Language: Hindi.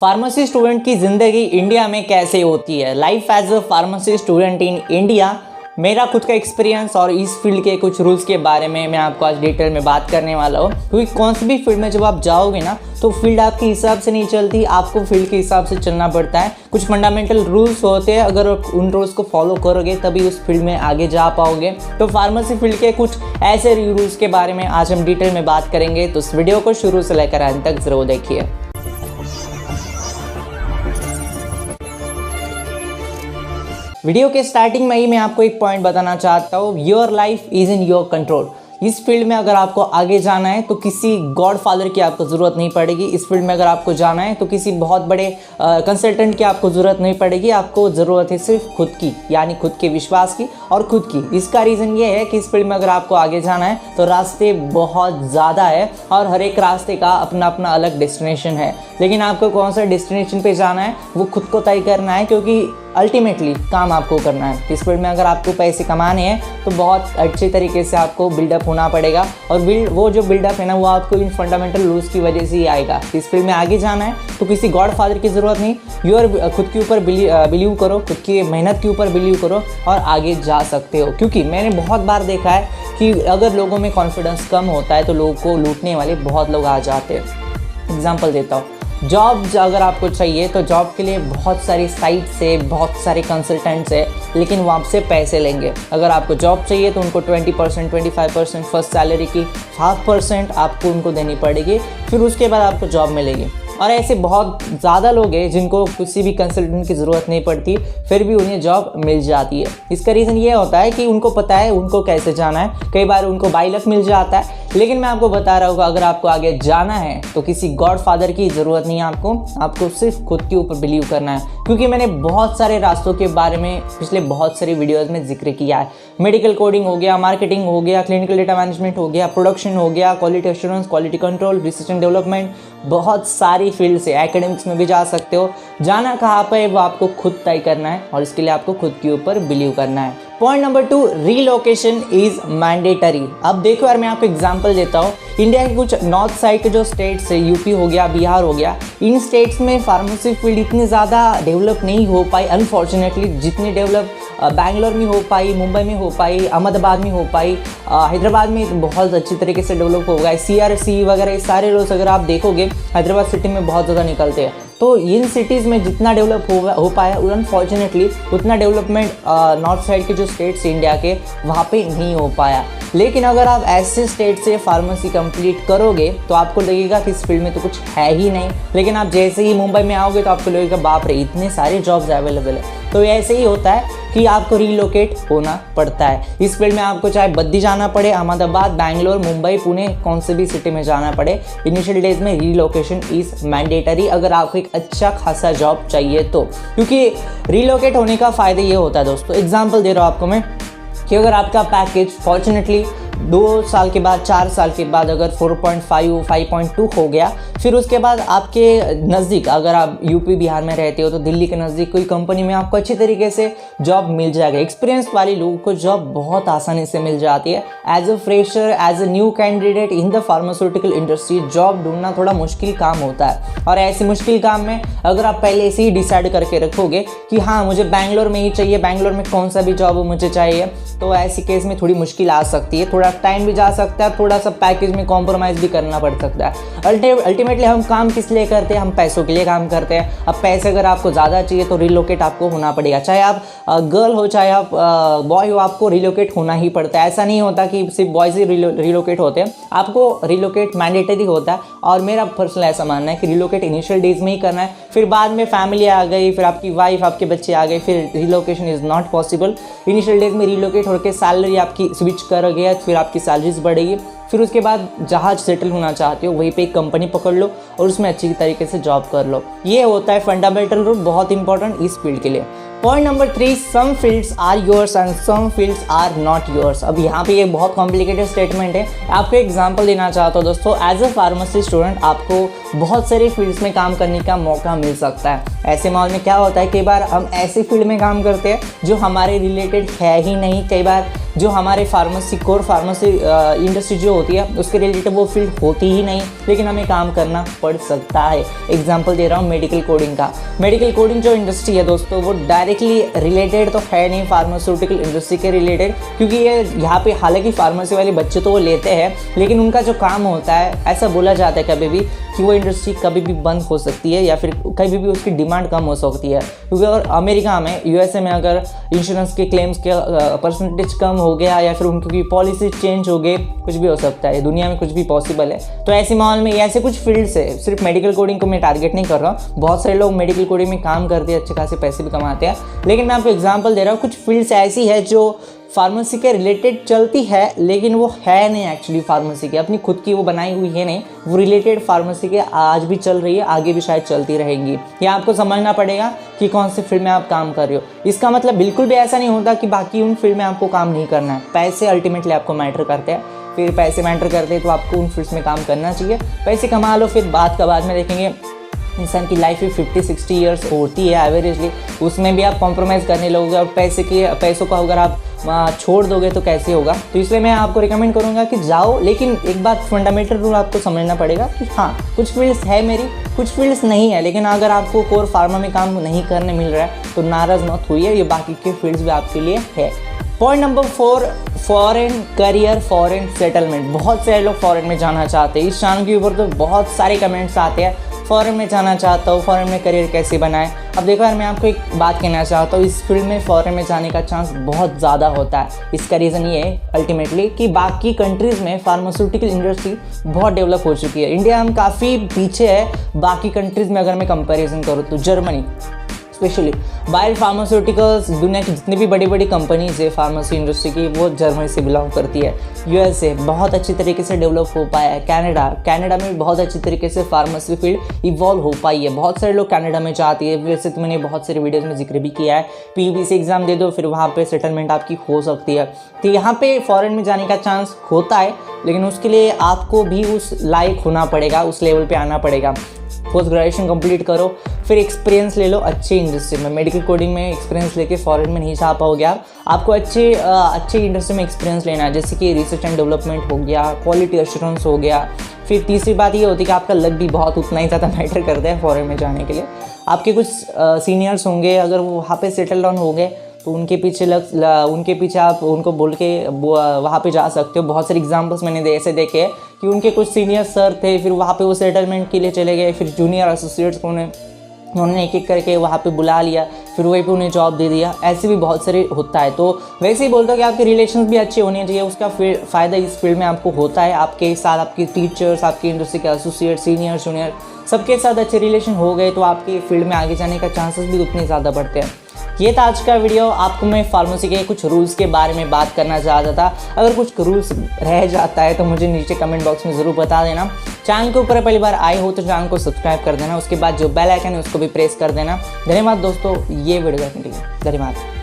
फार्मेसी स्टूडेंट की ज़िंदगी इंडिया में कैसे होती है। Life as a pharmacy student in India, मेरा खुद का एक्सपीरियंस और इस फील्ड के कुछ रूल्स के बारे में मैं आपको आज डिटेल में बात करने वाला हूँ। क्योंकि कौन सी भी फील्ड में जब आप जाओगे ना, तो फील्ड आपके हिसाब से नहीं चलती, आपको फील्ड के हिसाब से चलना पड़ता है। कुछ फंडामेंटल रूल्स होते हैं, अगर उन रूल्स को फॉलो करोगे तभी उस फील्ड में आगे जा पाओगे। तो फार्मेसी फील्ड के कुछ ऐसे रूल्स के बारे में आज हम डिटेल में बात करेंगे, तो इस वीडियो को शुरू से लेकर अंत तक जरूर देखिए। वीडियो के स्टार्टिंग में ही मैं आपको एक पॉइंट बताना चाहता हूँ, your life is in your control. इस फील्ड में अगर आपको आगे जाना है तो किसी गॉड फादर की आपको ज़रूरत नहीं पड़ेगी। इस फील्ड में अगर आपको जाना है तो किसी बहुत बड़े कंसल्टेंट की आपको ज़रूरत नहीं पड़ेगी। आपको ज़रूरत है सिर्फ खुद की, यानी खुद के विश्वास की और खुद की। इसका रीज़न ये है कि इस फील्ड में अगर आपको आगे जाना है तो रास्ते बहुत ज़्यादा है और हर एक रास्ते का अपना अपना अलग डेस्टिनेशन है। लेकिन आपको कौन सा डेस्टिनेशन पे जाना है वो खुद को तय करना है, क्योंकि अल्टीमेटली काम आपको करना है। इस फील्ड में अगर आपको पैसे कमाने हैं तो बहुत अच्छे तरीके से आपको बिल्डअप होना पड़ेगा, और वो जो बिल्डअप है ना, वो आपको इन फंडामेंटल रूल्स की वजह से ही आएगा। इस फील्ड में आगे जाना है तो किसी गॉड फादर की ज़रूरत नहीं। खुद के ऊपर बिलीव करो, खुद की मेहनत के ऊपर बिलीव करो और आगे जा सकते हो। क्योंकि मैंने बहुत बार देखा है कि अगर लोगों में कॉन्फिडेंस कम होता है तो लोगों को लूटने वाले बहुत लोग आ जाते हैं। एग्जाम्पल देता हूँ, जॉब अगर आपको चाहिए तो जॉब के लिए बहुत सारी साइट्स है, बहुत सारे कंसल्टेंट्स है, लेकिन वो आपसे पैसे लेंगे। अगर आपको जॉब चाहिए तो उनको 20%, 25% फर्स्ट सैलरी की 0.5% आपको उनको देनी पड़ेगी, फिर उसके बाद आपको जॉब मिलेगी। और ऐसे बहुत ज़्यादा लोग हैं जिनको किसी भी कंसल्टेंट की ज़रूरत नहीं पड़ती, फिर भी उन्हें जॉब मिल जाती है। इसका रीज़न ये होता है कि उनको पता है उनको कैसे जाना है। कई बार उनको बाई लक मिल जाता है। लेकिन मैं आपको बता रहा हूँ, अगर आपको आगे जाना है तो किसी गॉड फादर की ज़रूरत नहीं है। आपको सिर्फ खुद के ऊपर बिलीव करना है। क्योंकि मैंने बहुत सारे रास्तों के बारे में पिछले बहुत सारी वीडियोज़ में जिक्र किया है। मेडिकल कोडिंग हो गया, मार्केटिंग हो गया, क्लिनिकल डेटा मैनेजमेंट हो गया, प्रोडक्शन हो गया, quality assurance, quality control, research and development, बहुत सारी फील्ड से एकेडमिक्स में भी जा सकते हो। जाना कहाँ पर है वो आपको खुद तय करना है, और इसके लिए आपको खुद के ऊपर बिलीव करना है। Point number 2, relocation is mandatory. अब देखो यार, मैं आपको एग्जांपल देता हूँ। इंडिया के कुछ नॉर्थ साइड के जो स्टेट्स है, यूपी हो गया, बिहार हो गया, इन स्टेट्स में फार्मेसी फील्ड इतनी ज़्यादा डेवलप नहीं हो पाई अनफॉर्चुनेटली, जितनी डेवलप बैंगलोर में हो पाई, मुंबई में हो पाई, अहमदाबाद में हो पाई, हैदराबाद में बहुत अच्छी तरीके से डेवलप हो गया। CRC वगैरह ये सारे रोल्स अगर आप देखोगे हैदराबाद सिटी में बहुत ज़्यादा निकलते हैं। तो इन सिटीज़ में जितना डेवलप हो पाया अनफॉर्चुनेटली उतना डेवलपमेंट नॉर्थ साइड के जो स्टेट्स इंडिया के वहाँ पे नहीं हो पाया। लेकिन अगर आप ऐसे स्टेट से फार्मेसी कंप्लीट करोगे तो आपको लगेगा कि इस फील्ड में तो कुछ है ही नहीं। लेकिन आप जैसे ही मुंबई में आओगे तो आपको लगेगा बाप रे, इतने सारे जॉब्स अवेलेबल है। तो ऐसे ही होता है कि आपको रीलोकेट होना पड़ता है। इस फील्ड में आपको चाहे बद्दी जाना पड़े, अहमदाबाद, बैंगलोर, मुंबई, पुणे, कौन से भी सिटी में जाना पड़े, इनिशियल डेज में रीलोकेशन इज़ मैंडेटरी अगर आपको एक अच्छा खासा जॉब चाहिए तो। क्योंकि रीलोकेट होने का फ़ायदा ये होता है दोस्तों, एग्जाम्पल दे रहा हूँ आपको मैं, कि अगर आपका पैकेज फॉर्चुनेटली 2 साल के बाद, 4 साल के बाद अगर 4.5, 5.2 हो गया, फिर उसके बाद आपके नज़दीक, अगर आप यूपी बिहार में रहते हो तो दिल्ली के नज़दीक कोई कंपनी में आपको अच्छी तरीके से जॉब मिल जाएगा। एक्सपीरियंस वाले लोगों को जॉब बहुत आसानी से मिल जाती है। As a fresher, as a new candidate in the pharmaceutical industry job ढूंढना थोड़ा मुश्किल काम होता है। और ऐसे मुश्किल काम में अगर आप पहले से ही डिसाइड करके रखोगे कि हाँ मुझे बैंगलोर में ही चाहिए, बैंगलोर में कौन सा भी जॉब मुझे चाहिए, तो ऐसी केस में थोड़ी मुश्किल आ सकती है, थोड़ा टाइम भी जा सकता है, थोड़ा सा पैकेज में कॉम्प्रोमाइज़ भी करना पड़ सकता है। अल्टीमेटली हम काम किस लिए करते हैं? हम पैसों के लिए काम करते हैं। अब पैसे अगर आपको ज़्यादा चाहिए तो रिलोकेट आपको होना पड़ेगा। चाहे आप गर्ल हो, चाहे आप बॉय हो, आपको रिलोकेट होना ही पड़ता है। ऐसा नहीं होता कि सिर्फ बॉयज़ ही रिलोकेट होते हैं, आपको रिलोकेट मैंडेटरी होता है। और मेरा पर्सनल ऐसा मानना है कि रिलोकेट इनिशियल डेज में ही करना है, फिर बाद में फैमिली आ गई, फिर आपकी वाइफ, आपके बच्चे आ गए, फिर relocation is not possible. Initial days में रिलोकेट होकर सैलरी आपकी स्विच कर गया, फिर आपकी सैलरीज बढ़ेगी, फिर उसके बाद जहाँ सेटल होना चाहते हो वहीं पे एक कंपनी पकड़ लो और उसमें अच्छी तरीके से जॉब कर लो। ये होता है फंडामेंटल रूल, बहुत इंपॉर्टेंट इस फील्ड के लिए। Point number 3, some fields are yours and some fields are not yours. अब यहाँ पे ये बहुत कॉम्प्लिकेटेड स्टेटमेंट है। आपको एग्जांपल देना चाहता हूँ दोस्तों, एज अ फार्मेसी स्टूडेंट आपको बहुत सारे फील्ड्स में काम करने का मौका मिल सकता है। ऐसे माहौल में क्या होता है, कई बार हम ऐसे फील्ड में काम करते हैं जो हमारे रिलेटेड है ही नहीं। कई बार जो हमारे फार्मेसी कोर फार्मेसी इंडस्ट्री जो होती है उसके रिलेटेड वो फील्ड होती ही नहीं, लेकिन हमें काम करना पड़ सकता है। एग्जाम्पल दे रहा हूँ मेडिकल कोडिंग का। मेडिकल कोडिंग जो इंडस्ट्री है दोस्तों वो डायरेक्टली रिलेटेड तो है नहीं फार्मास्यूटिकल इंडस्ट्री के रिलेटेड, क्योंकि ये यहाँ पे हालांकि फार्मेसी वाले बच्चे तो वो लेते हैं, लेकिन उनका जो काम होता है ऐसा बोला जाता है कभी भी कि वो इंडस्ट्री कभी भी बंद हो सकती है या फिर कभी भी उसकी डिमांड कम हो सकती है। क्योंकि अगर अमेरिका में यूएसए में अगर इंश्योरेंस के क्लेम्स के परसेंटेज कम हो गया या फिर उनकी पॉलिसी चेंज हो गई, कुछ भी हो सकता है, दुनिया में कुछ भी पॉसिबल है। तो ऐसे माहौल में ऐसे कुछ फील्ड्स है, सिर्फ मेडिकल कोडिंग को मैं टारगेट नहीं कर रहा हूँ, बहुत सारे लोग मेडिकल कोडिंग में काम करते हैं, अच्छे खासे पैसे भी कमाते हैं, लेकिन मैं आपको एग्जाम्पल दे रहा हूँ कुछ फील्ड्स ऐसी है जो फार्मेसी के रिलेटेड चलती है लेकिन वो है नहीं एक्चुअली फार्मेसी की, अपनी खुद की वो बनाई हुई है नहीं, वो रिलेटेड फार्मेसी के आज भी चल रही है, आगे भी शायद चलती रहेंगी। ये आपको समझना पड़ेगा कि कौन सी फील्ड में आप काम कर रहे हो। इसका मतलब बिल्कुल भी ऐसा नहीं होता कि बाकी उन फील्ड में आपको काम नहीं करना है। पैसे अल्टीमेटली आपको मैटर करते हैं, फिर पैसे मैटर करते हैं तो आपको उन फील्ड्स में काम करना चाहिए। पैसे कमा लो, फिर बात का बाद में देखेंगे। इंसान की लाइफ भी 50-60 ईयर्स होती है एवरेजली, उसमें भी आप कॉम्प्रोमाइज़ करने लगोगे और पैसों को अगर आप छोड़ दोगे तो कैसे होगा। तो इसलिए मैं आपको रिकमेंड करूंगा कि जाओ, लेकिन एक बात फंडामेंटल रूल आपको समझना पड़ेगा कि हाँ कुछ फील्ड्स है मेरी, कुछ फील्ड्स नहीं है, लेकिन अगर आपको कोर फार्मा में काम नहीं करने मिल रहा है तो नाराज़ मत होइए, ये बाकी के फील्ड्स भी आपके लिए है। Point number 4, foreign career, foreign settlement. बहुत सारे लोग फॉरेन में जाना चाहते हैं। इस चैनल के ऊपर तो बहुत सारे कमेंट्स आते हैं, फॉरेन में जाना चाहता हूँ, फॉरेन में करियर कैसे बनाएं। अब देखो यार, मैं आपको एक बात कहना चाहता हूँ, इस फील्ड में फॉरेन में जाने का चांस बहुत ज़्यादा होता है। इसका रीज़न ये है अल्टीमेटली कि बाकी कंट्रीज़ में फार्मास्यूटिकल इंडस्ट्री बहुत डेवलप हो चुकी है। इंडिया हम काफ़ी पीछे है बाकी कंट्रीज़ में। अगर मैं कंपैरिजन करूँ तो जर्मनी स्पेशली बायो फार्मास्यूटिकल्स, दुनिया की जितनी भी बड़ी बड़ी कंपनीज है फार्मेसी इंडस्ट्री की वो जर्मनी से बिलोंग करती है। यूएसए बहुत अच्छी तरीके से डेवलप हो पाया है। कनाडा में भी बहुत अच्छी तरीके से फार्मेसी फील्ड इवॉल्व हो पाई है। बहुत सारे लोग कनाडा में चाहती है, वैसे तो मैंने बहुत सारे वीडियोज़ में जिक्र भी किया है। पीयूबीसी एग्जाम दे दो, फिर वहाँ पर सेटलमेंट आपकी हो सकती है। तो यहाँ पर फॉरेन में जाने का चांस होता है, लेकिन उसके लिए आपको भी उस लायक होना पड़ेगा, उस लेवल पर आना पड़ेगा। पोस्ट ग्रेजुएशन कंप्लीट करो, फिर एक्सपीरियंस ले लो अच्छे इंडस्ट्री में। मेडिकल कोडिंग में एक्सपीरियंस लेके फॉरेन में नहीं जा पाओगे आपको अच्छे इंडस्ट्री में एक्सपीरियंस लेना है, जैसे कि रिसर्च एंड डेवलपमेंट हो गया, क्वालिटी एश्योरेंस हो गया। फिर तीसरी बात ये होती है कि आपका लक भी बहुत उतना ही ज़्यादा मैटर करता है फॉरेन में जाने के लिए। आपके कुछ सीनियर्स होंगे, अगर वो वहाँ पे सेटल डाउन हो गए तो उनके पीछे आप उनको बोल के वहाँ पे जा सकते हो। बहुत सारे एग्जांपल्स मैंने ऐसे देखे हैं कि उनके कुछ सीनियर सर थे, फिर वहाँ पे वो सेटलमेंट के लिए चले गए, फिर जूनियर एसोसिएट्स को उन्होंने एक एक करके वहाँ पे बुला लिया, फिर वहीं पे उन्हें जॉब दे दिया। ऐसे भी बहुत सारे होता है। तो वैसे ही बोलता हूँ कि आपके रिलेशंस भी अच्छे होने चाहिए, उसका फ़ायदा इस फील्ड में आपको होता है। आपके साथ आपके टीचर्स, आपकी इंडस्ट्री के एसोसिएट, सीनियर जूनियर सबके साथ अच्छे रिलेशन हो गए तो आपके फील्ड में आगे जाने का चांसेस भी उतने ज़्यादा बढ़ते हैं। ये था आज का वीडियो। आपको मैं फार्मेसी के कुछ रूल्स के बारे में बात करना चाहता था। अगर कुछ रूल्स रह जाता है तो मुझे नीचे कमेंट बॉक्स में ज़रूर बता देना। चैनल के ऊपर पहली बार आए हो तो चैनल को सब्सक्राइब कर देना, उसके बाद जो बेल आइकन है उसको भी प्रेस कर देना। धन्यवाद दोस्तों ये वीडियो देखने के लिए। धन्यवाद।